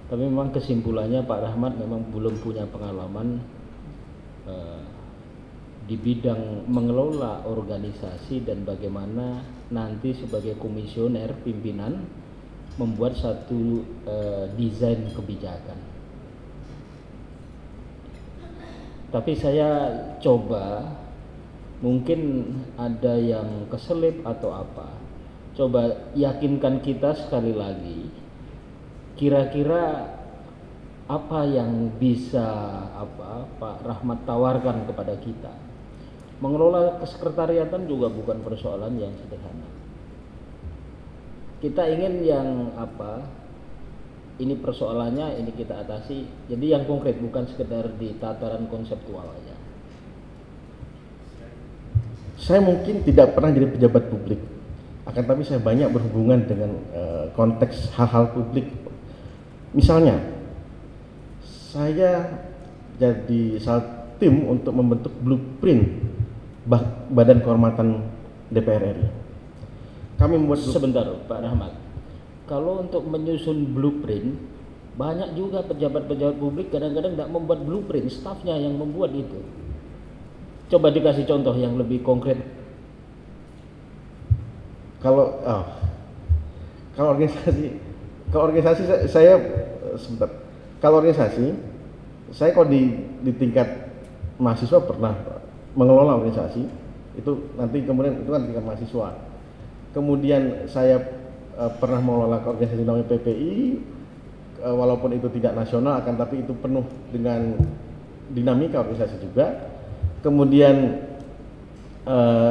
Tapi memang kesimpulannya Pak Rahmat memang belum punya pengalaman di bidang mengelola organisasi dan bagaimana nanti sebagai komisioner pimpinan membuat satu desain kebijakan. Tapi saya coba, mungkin ada yang keselip atau apa, coba yakinkan kita sekali lagi, kira-kira apa yang bisa Pak Rahmat tawarkan kepada kita. Mengelola kesekretariatan juga bukan persoalan yang sederhana. Kita ingin yang ini persoalannya, ini kita atasi. Jadi yang konkret, bukan sekedar di tataran konseptual aja. Saya mungkin tidak pernah jadi pejabat publik, akan tapi saya banyak berhubungan dengan konteks hal-hal publik. Misalnya, saya jadi salah tim untuk membentuk blueprint Badan Kehormatan DPR RI. Kami membuat Sebentar Pak Rahmat, kalau untuk menyusun blueprint, banyak juga pejabat-pejabat publik kadang-kadang tidak membuat blueprint, stafnya yang membuat itu. Coba dikasih contoh yang lebih konkret. Kalau organisasi saya sebentar. Kalau organisasi saya kalau di tingkat mahasiswa pernah mengelola organisasi itu, nanti kemudian itu kan tingkat mahasiswa. Kemudian saya pernah mengelola organisasi namanya PPI, walaupun itu tidak nasional, akan tapi itu penuh dengan dinamika organisasi juga. Kemudian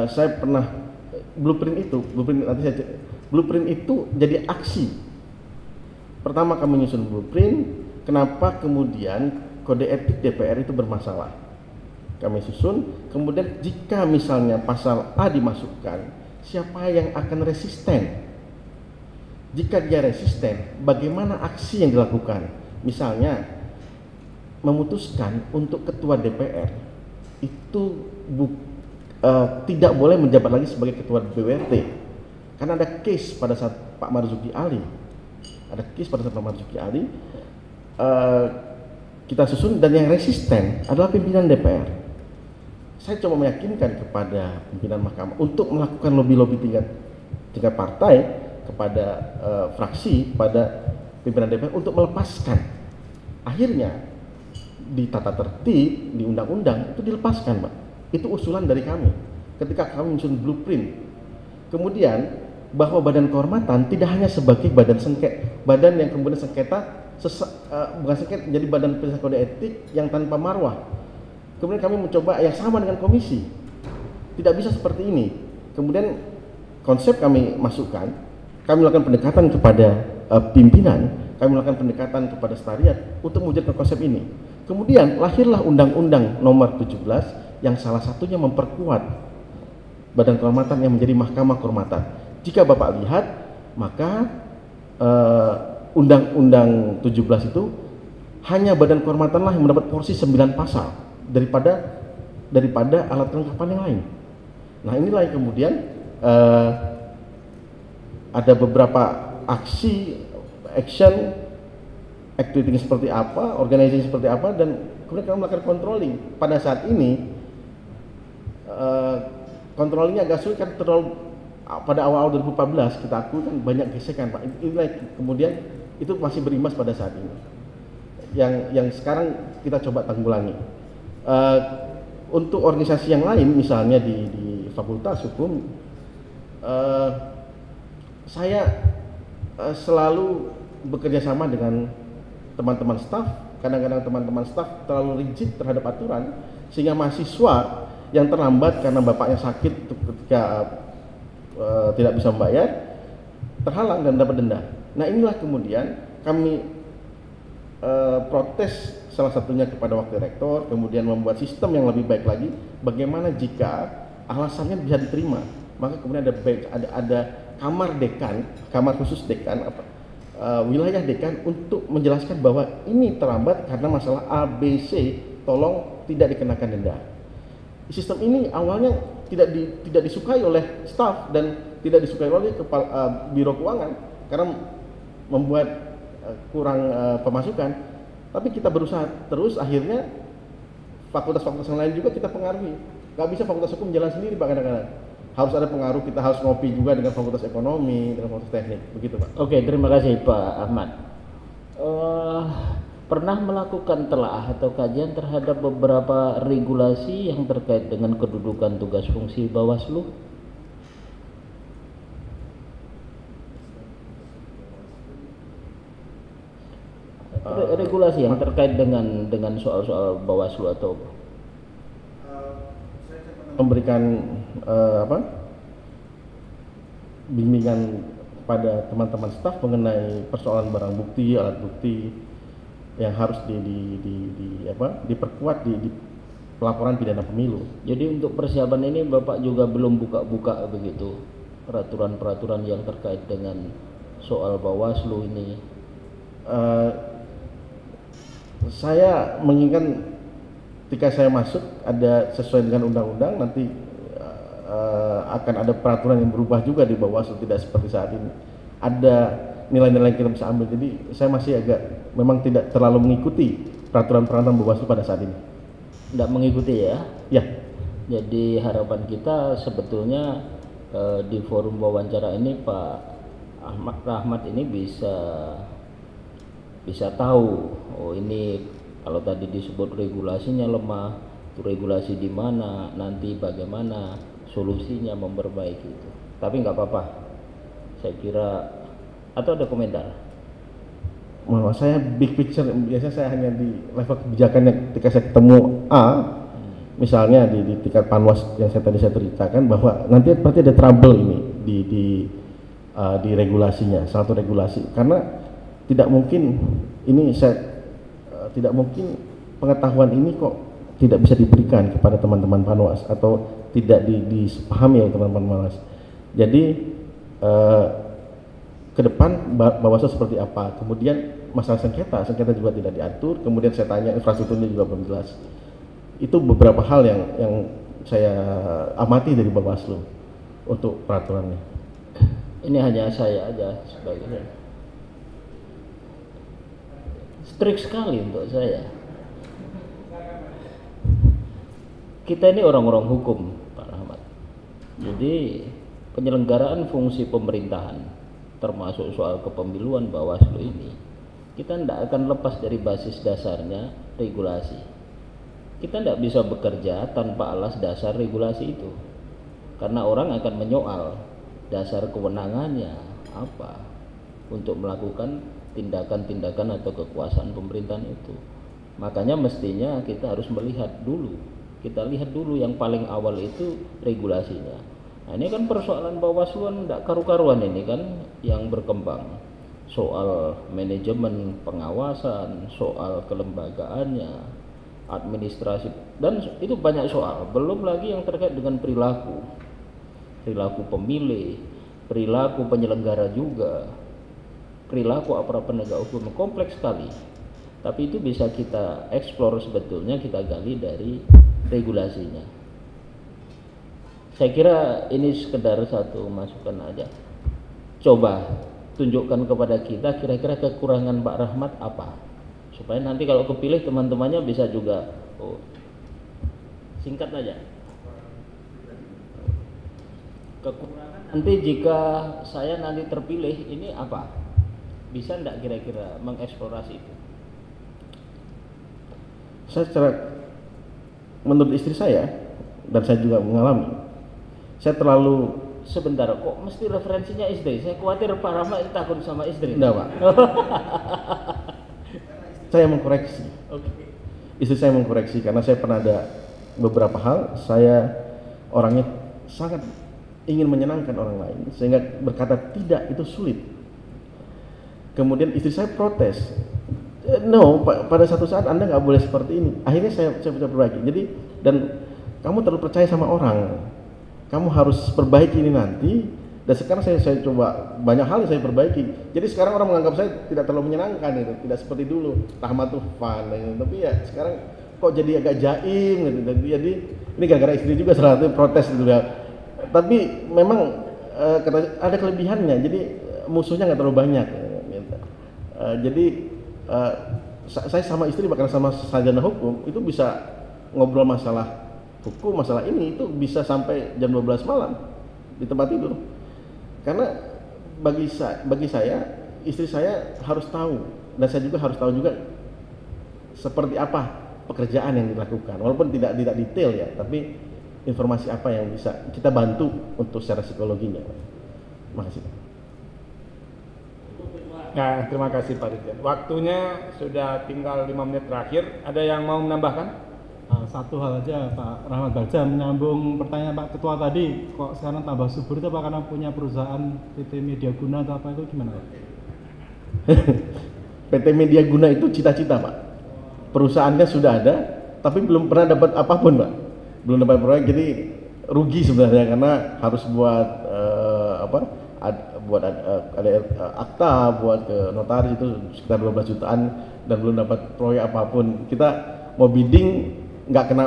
saya pernah blueprint itu jadi aksi. Pertama kami menyusun blueprint, kenapa kemudian kode etik DPR itu bermasalah. Kami susun, kemudian jika misalnya pasal A dimasukkan, siapa yang akan resisten? Jika dia resisten, bagaimana aksi yang dilakukan? Misalnya, memutuskan untuk ketua DPR itu tidak boleh menjabat lagi sebagai ketua BWRT, karena ada case pada saat Pak Marzuki Ali. Kita susun, dan yang resisten adalah pimpinan DPR. Saya coba meyakinkan kepada pimpinan mahkamah untuk melakukan lobby-lobby tingkat partai kepada fraksi, pada pimpinan DPR untuk melepaskan. Akhirnya di tata tertib, di undang-undang itu dilepaskan, Pak. Itu usulan dari kami ketika kami menyusun blueprint. Kemudian bahwa Badan Kehormatan tidak hanya sebagai badan yang kemudian sengketa, bukan sengketa, jadi badan penyelesaian kode etik yang tanpa marwah. Kemudian kami mencoba yang sama dengan komisi, tidak bisa seperti ini. Kemudian konsep kami masukkan, kami melakukan pendekatan kepada pimpinan, kami melakukan pendekatan kepada sekretariat untuk mewujudkan konsep ini. Kemudian lahirlah Undang-Undang Nomor 17 yang salah satunya memperkuat Badan Kehormatan yang menjadi Mahkamah Kehormatan. Jika Bapak lihat, maka Undang-Undang 17 itu hanya Badan Kehormatanlah yang mendapat porsi 9 pasal daripada alat kelengkapan yang lain. Nah, inilah yang kemudian ada beberapa action activity seperti apa, organizing seperti apa, dan kemudian kami melakukan controlling. Pada saat ini controllingnya agak sulit kan, pada awal 2014 kita akui kan banyak gesekan, Pak. Inilah kemudian itu masih berimbas pada saat ini. Yang sekarang kita coba tanggulangi. Untuk organisasi yang lain, misalnya di Fakultas Hukum, saya selalu bekerja sama dengan teman-teman staf, kadang-kadang teman-teman staf terlalu rigid terhadap aturan sehingga mahasiswa yang terlambat karena bapaknya sakit ketika tidak bisa membayar terhalang dan dapat denda. Nah, inilah kemudian kami protes salah satunya kepada wakil rektor, kemudian membuat sistem yang lebih baik lagi. Bagaimana jika alasannya bisa diterima? Maka kemudian ada kamar dekan, kamar khusus dekan, wilayah dekan untuk menjelaskan bahwa ini terlambat karena masalah ABC, tolong tidak dikenakan denda. Sistem ini awalnya tidak disukai oleh staf dan tidak disukai oleh kepala biro keuangan karena membuat kurang pemasukan. Tapi kita berusaha terus, akhirnya fakultas-fakultas yang lain juga kita pengaruhi. Gak bisa fakultas hukum jalan sendiri Pak, kadang-kadang harus ada pengaruh, kita harus ngopi juga dengan fakultas ekonomi, dengan fakultas teknik, begitu Pak. Oke, terima kasih Pak Ahmad. Pernah melakukan telaah atau kajian terhadap beberapa regulasi yang terkait dengan kedudukan tugas fungsi Bawaslu? Regulasi yang terkait dengan soal-soal Bawaslu atau memberikan bimbingan pada teman-teman staf mengenai persoalan barang bukti, alat bukti yang harus diperkuat di pelaporan pidana pemilu. Jadi untuk persiapan ini Bapak juga belum buka-buka begitu peraturan-peraturan yang terkait dengan soal Bawaslu ini? Saya menginginkan ketika saya masuk ada sesuai dengan undang-undang, nanti akan ada peraturan yang berubah juga di Bawaslu, tidak seperti saat ini. Ada nilai-nilai yang kita bisa ambil. Jadi saya masih memang tidak terlalu mengikuti peraturan-peraturan Bawaslu pada saat ini. Tidak mengikuti ya? Ya. Jadi harapan kita sebetulnya di forum wawancara ini Pak Ahmad Rahmat ini bisa tahu, oh ini kalau tadi disebut regulasinya lemah, itu regulasi di mana, nanti bagaimana solusinya memperbaiki itu. Tapi nggak apa-apa, saya kira. Atau ada komentar? Menurut saya big picture, biasanya saya hanya di level kebijakannya. Ketika saya ketemu A, misalnya di tingkat Panwas yang saya ceritakan, bahwa nanti berarti ada trouble ini di regulasinya, satu regulasi, karena tidak mungkin tidak mungkin pengetahuan ini kok tidak bisa diberikan kepada teman-teman Panwas atau tidak dipahami oleh teman-teman Panwas. Jadi ke depan Bawaslu seperti apa, kemudian masalah sengketa juga tidak diatur, kemudian saya tanya infrastrukturnya juga belum jelas. Itu beberapa hal yang saya amati dari Bawaslu untuk peraturannya. Ini hanya saya aja sebagai strict sekali untuk saya. Kita ini orang-orang hukum, Pak Rahmat. Jadi penyelenggaraan fungsi pemerintahan termasuk soal kepemiluan Bawaslu ini, kita tidak akan lepas dari basis dasarnya regulasi. Kita tidak bisa bekerja tanpa alas dasar regulasi itu, karena orang akan menyoal dasar kewenangannya apa untuk melakukan tindakan-tindakan atau kekuasaan pemerintahan itu. Makanya mestinya kita harus melihat dulu, kita lihat dulu yang paling awal itu regulasinya. Nah ini kan persoalan Bawaslu tidak karu-karuan ini kan yang berkembang, soal manajemen pengawasan, soal kelembagaannya, administrasi, dan itu banyak soal. Belum lagi yang terkait dengan perilaku pemilih, perilaku penyelenggara juga, perilaku aparat penegak hukum, kompleks sekali. Tapi itu bisa kita eksplor sebetulnya, kita gali dari regulasinya. Saya kira ini sekedar satu masukan aja. Coba tunjukkan kepada kita kira-kira kekurangan Pak Rahmat apa, supaya nanti kalau kepilih teman-temannya bisa juga singkat aja. Kekurangan nanti jika saya nanti terpilih ini apa? Bisa enggak kira-kira mengeksplorasi itu? Menurut istri saya, dan saya juga mengalami, saya terlalu sebentar, kok mesti referensinya istri? Saya khawatir Pak Rahmat takut sama istri. Enggak Pak. saya mengkoreksi. Istri saya mengkoreksi karena saya pernah ada beberapa hal, saya orangnya sangat ingin menyenangkan orang lain sehingga berkata tidak itu sulit. Kemudian istri saya protes, no, pada satu saat Anda nggak boleh seperti ini. Akhirnya saya perbaiki. Jadi, dan kamu terlalu percaya sama orang, kamu harus perbaiki ini nanti. Dan sekarang saya coba banyak hal yang saya perbaiki. Jadi sekarang orang menganggap saya tidak terlalu menyenangkan itu, tidak seperti dulu. Rahmat tuh fun, gitu. Tapi ya sekarang kok jadi agak jaim gitu. Jadi ini gara-gara istri juga salah satu protes gitu ya. Tapi memang ada kelebihannya. Jadi musuhnya nggak terlalu banyak. Gitu. Jadi saya sama istri bahkan sama sarjana hukum itu bisa ngobrol masalah hukum, masalah ini itu bisa sampai jam 12 malam di tempat tidur. Karena bagi saya istri saya harus tahu dan saya juga harus tahu juga seperti apa pekerjaan yang dilakukan, walaupun tidak detail ya, tapi informasi apa yang bisa kita bantu untuk secara psikologinya. Terima kasih. Nah, terima kasih Pak Dirjen. Waktunya sudah tinggal 5 menit terakhir. Ada yang mau menambahkan? Satu hal aja Pak Rahmat Bagja, menyambung pertanyaan Pak Ketua tadi, kok sekarang tambah subur itu apa karena punya perusahaan PT Media Guna atau apa itu gimana Pak? PT Media Guna itu cita-cita Pak, perusahaannya sudah ada tapi belum pernah dapat apapun Pak, belum dapat proyek, jadi rugi sebenarnya karena harus buat ada akta, buat ke notaris itu sekitar 12 jutaan dan belum dapat proyek apapun. Kita mau bidding nggak kena,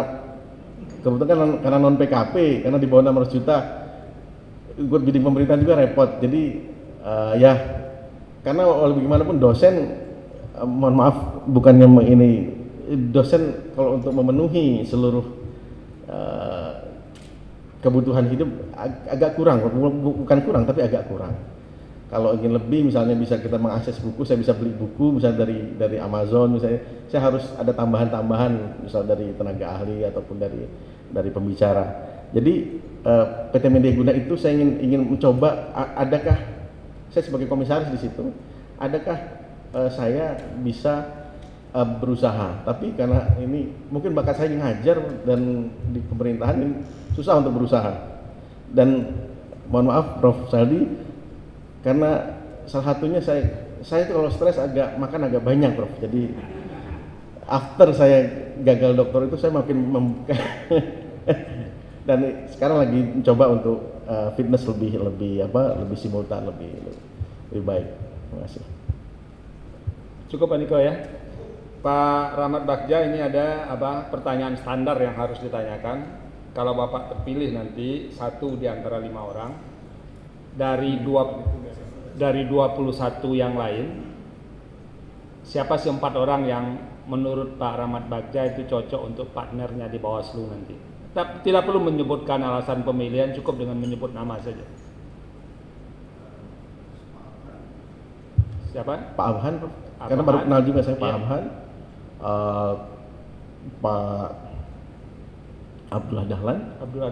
kebetulan karena non PKP, karena di bawah 600 juta ikut bidding pemerintah juga repot. Jadi ya karena walaupun gimana pun dosen, mohon maaf bukannya ini, dosen kalau untuk memenuhi seluruh kebutuhan hidup agak kurang, bukan kurang tapi agak kurang. Kalau ingin lebih, misalnya bisa kita mengakses buku, saya bisa beli buku misalnya dari Amazon misalnya, saya harus ada tambahan misal dari tenaga ahli ataupun dari pembicara. Jadi PT Media Guna itu saya ingin mencoba, adakah saya sebagai komisaris di situ, adakah saya bisa berusaha, tapi karena ini mungkin bakat saya ngajar dan di pemerintahan ini susah untuk berusaha. Dan mohon maaf Prof Saldi, karena salah satunya saya itu kalau stres makan agak banyak Prof. Jadi after saya gagal doktor itu saya makin dan sekarang lagi mencoba untuk fitness lebih simultan, lebih baik. Terima kasih. Cukup Pak Niko ya. Pak Rahmat Bagja, ini ada pertanyaan standar yang harus ditanyakan. Kalau Bapak terpilih nanti satu di antara 5 orang dari 21 yang lain, siapa sih 4 orang yang menurut Pak Rahmat Bagja itu cocok untuk partnernya di Bawaslu nanti? Tidak perlu menyebutkan alasan pemilihan, cukup dengan menyebut nama saja. Siapa? Pak Abhan, karena baru kenal juga saya Pak Abhan, Pak Abdullah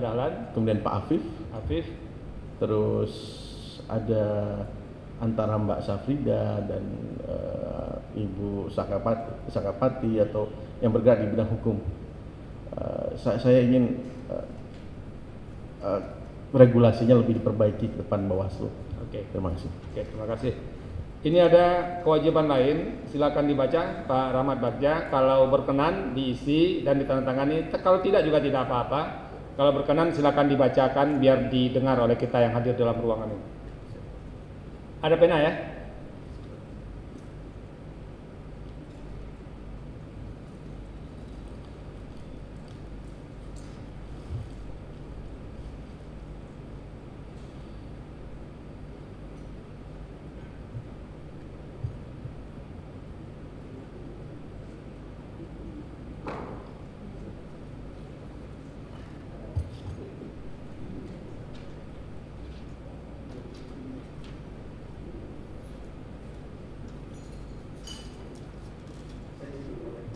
Dahlan, kemudian Pak Afif, terus ada antara Mbak Safrida dan Ibu Sakapati atau yang bergerak di bidang hukum. Saya ingin regulasinya lebih diperbaiki ke depan Bawaslu. Oke. Terima kasih. Oke, terima kasih. Ini ada kewajiban lain, silakan dibaca Pak Rahmat Bagja. Kalau berkenan diisi dan ditandatangani. Kalau tidak juga tidak apa-apa. Kalau berkenan silakan dibacakan biar didengar oleh kita yang hadir dalam ruangan ini. Ada pena ya?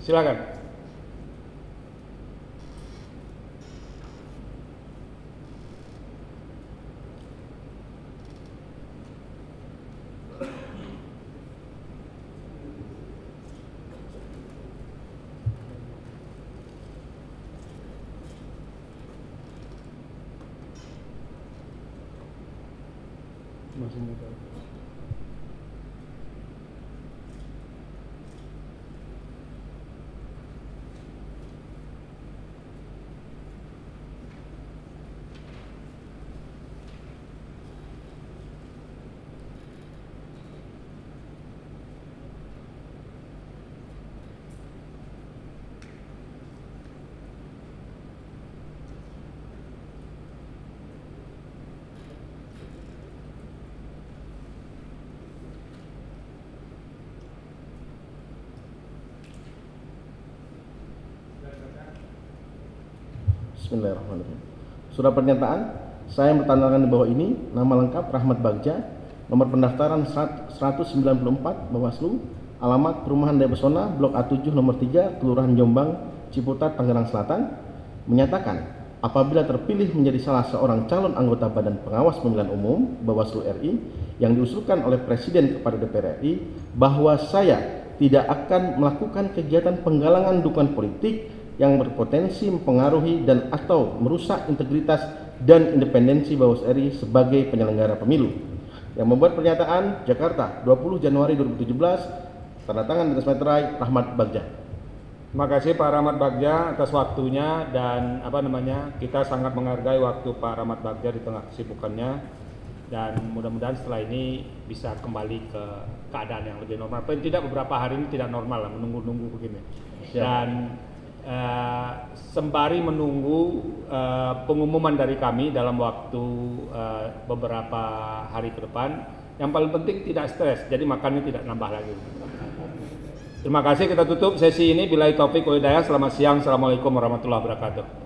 Silakan. Masih muda. Bismillahirrahmanirrahim. Surat pernyataan, saya bertanggalkan di bawah ini, nama lengkap Rahmat Bagja, nomor pendaftaran 194 Bawaslu, alamat Perumahan Daya Pesona, Blok A7 nomor 3, Kelurahan Jombang, Ciputat, Tangerang Selatan, menyatakan apabila terpilih menjadi salah seorang calon anggota Badan Pengawas Pemilihan Umum Bawaslu RI yang diusulkan oleh Presiden kepada DPR RI, bahwa saya tidak akan melakukan kegiatan penggalangan dukungan politik yang berpotensi mempengaruhi dan atau merusak integritas dan independensi Bawaslu RI sebagai penyelenggara pemilu. Yang membuat pernyataan, Jakarta, 20 Januari 2017, tanda tangan atas materai Rahmat Bagja. Terima kasih Pak Rahmat Bagja atas waktunya, dan kita sangat menghargai waktu Pak Rahmat Bagja di tengah kesibukannya, dan mudah-mudahan setelah ini bisa kembali ke keadaan yang lebih normal. Paling tidak beberapa hari ini tidak normal lah, menunggu-nunggu begini. Siap. Dan sembari menunggu pengumuman dari kami dalam waktu beberapa hari ke depan, yang paling penting tidak stres, jadi makannya tidak nambah lagi. Terima kasih, kita tutup sesi ini. Billahi taufik wal hidayah. Selamat siang, assalamualaikum warahmatullahi wabarakatuh.